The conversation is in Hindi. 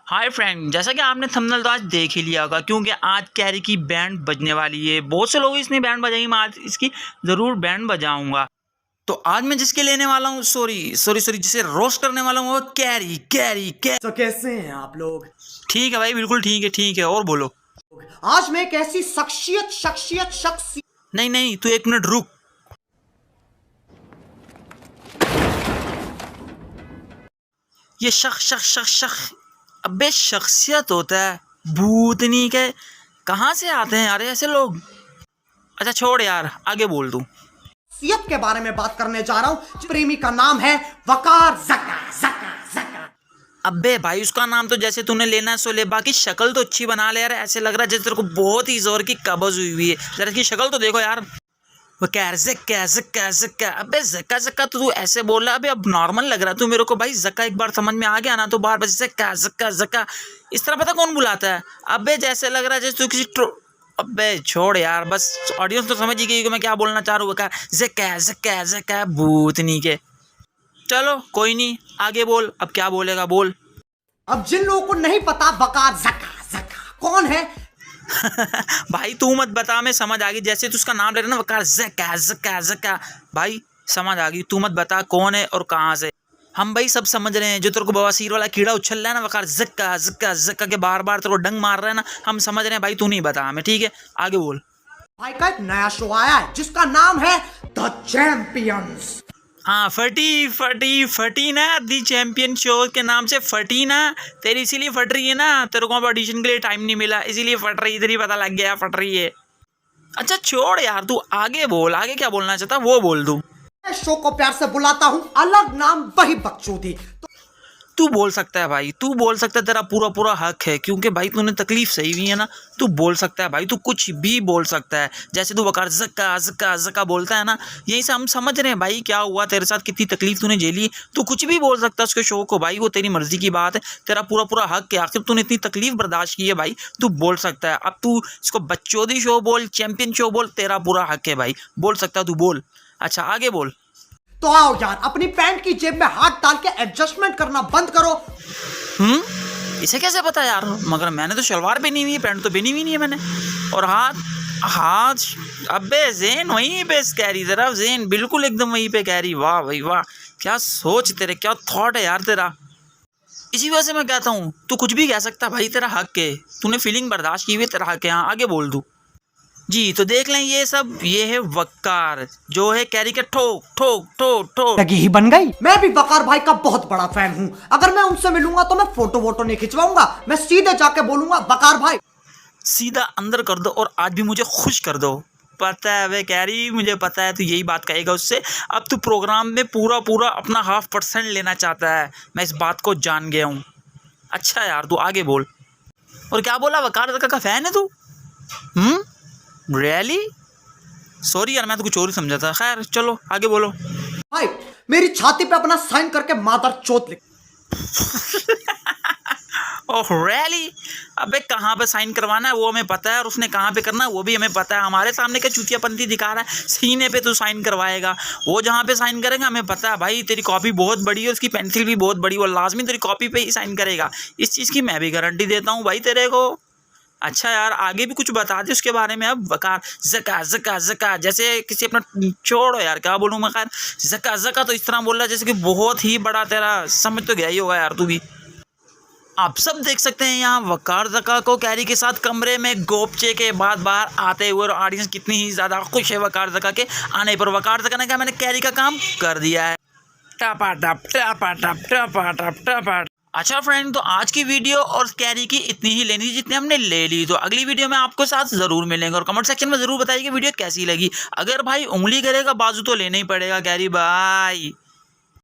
हाय फ्रेंड, जैसा कि आपने थंबनेल तो आज देख ही लिया होगा क्योंकि आज कैरी की बैंड बजने वाली है। बहुत से लोग इसमें बैंड बजाएंगे, मैं आज इसकी ज़रूर बैंड बजाऊंगा। तो आज मैं जिसके लेने वाला हूँ सॉरी जिसे रोस्ट करने वाला हूँ वो कैरी कैरी कैरी। तो कैसे हैं आप लोग? ठीक है भाई, बिल्कुल ठीक है। और बोलो। आज मैं एक ऐसी शख्सियत नहीं, तू एक मिनट रुक। ये शख अबे शख्सियत होता है, भूतनी के। कहाँ से आते हैं यार ऐसे लोग। अच्छा छोड़ यार, आगे बोल तू। शख्सियत के बारे में बात करने जा रहा हूँ। प्रेमी का नाम है वकार ज़का। अबे भाई, उसका नाम तो जैसे तूने लेना है सो ले, बाकी शक्ल तो अच्छी बना ले यार। ऐसे लग रहा है जैसे तेरे को बहुत ही जोर की कब्ज हुई है। जरा इसकी शक्ल तो देखो यार। वो ज़क्का। अबे ज़क्का तो तू ऐसे बोल रहा है। अबे अब नॉर्मल लग रहा है तू मेरे को भाई। ज़क्का एक बार समझ में आ गया ना तो बार बार ज़क्का इस तरह पता कौन बुलाता है। अबे जैसे लग रहा है जैसे तू किसी अबे छोड़ यार, बस ऑडियंस तो समझ ही गई कि मैं क्या बोलना चाह रहा हूँ। ज़क्का भूतनी के। चलो कोई नहीं, आगे बोल। अब क्या बोलेगा बोल। अब जिन लोगों को नहीं पता वकार ज़का कौन है भाई तू मत बता, मैं समझ आ गई। जैसे तू उसका नाम ले रहा ना वकार ज़क्का भाई समझ आ गई। तू मत बता कौन है और कहाँ से। हम भाई सब समझ रहे हैं। जो तेरे को बवासीर वाला कीड़ा उछल रहा है ना वकार ज़क्का के बार बार तेरे को डंग मार रहा है ना, हम समझ रहे हैं भाई। तू नहीं बता हमें, ठीक है आगे बोल। भाई का एक नया शो आया है जिसका नाम है द चैंपियंस। हाँ फटी ना। दी चैंपियन शो के नाम से फटी ना। तेरी इसीलिए फट रही है ना, तेरे को ऑडिशन के लिए टाइम नहीं मिला इसीलिए फट रही। इधर ही पता लग गया फट रही है। अच्छा छोड़ यार, तू आगे बोल। आगे क्या बोलना चाहता वो बोल तू। शो को प्यार से बुलाता हूँ अलग नाम वही बकचोदी। तू बोल सकता है भाई, तू बोल सकता है। तेरा पूरा हक है क्योंकि भाई तूने तकलीफ सही हुई है ना। तू बोल सकता है भाई, तू कुछ भी बोल सकता है। जैसे तू वकार ज़क्का बोलता है ना, यही से हम समझ रहे हैं भाई क्या हुआ तेरे साथ, कितनी तकलीफ तूने झेली। तू कुछ भी बोल सकता है उसके शो को भाई, वो तेरी मर्जी की बात है। तेरा पूरा हक है। आखिर तूने इतनी तकलीफ बर्दाश्त की है भाई, तू बोल सकता है। अब तू इसको बकचोदी शो बोल, चैंपियन शो बोल, तेरा पूरा हक है भाई। बोल सकता है तू, बोल। अच्छा आगे बोल। तो आओ यार, अपनी पैंट की जेब में हाथ डाल के एडजस्टमेंट करना बंद करो। इसे कैसे पता यार? मगर मैंने तो शलवार पहनी हुई है, पैंट तो पहनी हुई नहीं है मैंने। और हाथ अबे ज़ेन वहीं पे कैरी तरफ। ज़ेन बिल्कुल एकदम वहीं पे कैरी। वाह भाई वाह, क्या सोच तेरे, क्या थॉट है यार तेरा। इसी वजह से मैं कहता हूँ तू कुछ भी कह सकता भाई, तेरा हक है। तूने फीलिंग बर्दाश्त की हुई, तेरा हक है। हाँ आगे बोल तू। जी तो देख लें ये है वकार, जो है कैरी के ठोक लगी ही बन गई। मैं भी वकार भाई का बहुत बड़ा फैन हूँ। अगर मैं उनसे मिलूंगा तो मैं फोटो वोटो नहीं खिंचवाऊंगा, मैं सीधे जाके बोलूंगा वकार भाई सीधा अंदर कर दो और आज भी मुझे खुश कर दो। पता है वे कैरी, मुझे पता है तू यही बात कहेगा उससे। अब तू प्रोग्राम में पूरा अपना 0.5% लेना चाहता है, मैं इस बात को जान गया हूँ। अच्छा यार तू आगे बोल। और क्या बोला, वकार का फैन है तू? रियली? सॉरी यार, मैं तो कुछ और ही समझा था। खैर चलो आगे बोलो। भाई मेरी छाती पे अपना साइन करके मादर चोत लिख। Oh really? अबे कहाँ पे साइन करवाना है वो हमें पता है, और उसने कहाँ पे करना है वो भी हमें पता है। हमारे सामने क्या चूतियापंती दिखा रहा है? सीने पे तू साइन करवाएगा, वो जहाँ पे साइन करेगा हमें पता है भाई। तेरी कॉपी बहुत बड़ी है, उसकी पेंसिल भी बहुत बड़ी, वो लाजमी तेरी कॉपी पे ही साइन करेगा। इस चीज़ की मैं भी गारंटी देता हूँ भाई तेरे को। अच्छा यार आगे भी कुछ बता दे उसके बारे में। अब वकार ज़क्का जैसे किसी अपना, छोड़ो यार क्या बोलूँ मैं। खैर ज़क्का तो इस तरह बोल रहा है जैसे कि बहुत ही बड़ा, तेरा समझ तो गया ही होगा यार तू भी। आप सब देख सकते हैं यहाँ वकार ज़क्का को कैरी के साथ कमरे में गोपचे के बाद बाहर आते हुए, और ऑडियंस कितनी ही ज़्यादा खुश है वकार ज़क्का के आने पर। वकार ज़क्का ने कहा मैंने कैरी का काम कर दिया है। टपा। अच्छा फ्रेंड, तो आज की वीडियो और कैरी की इतनी ही लेनी जितनी हमने ले ली। तो अगली वीडियो में आपको साथ ज़रूर मिलेंगे, और कमेंट सेक्शन में ज़रूर बताइए कि वीडियो कैसी लगी। अगर भाई उंगली करेगा बाजू तो लेना ही पड़ेगा कैरी भाई।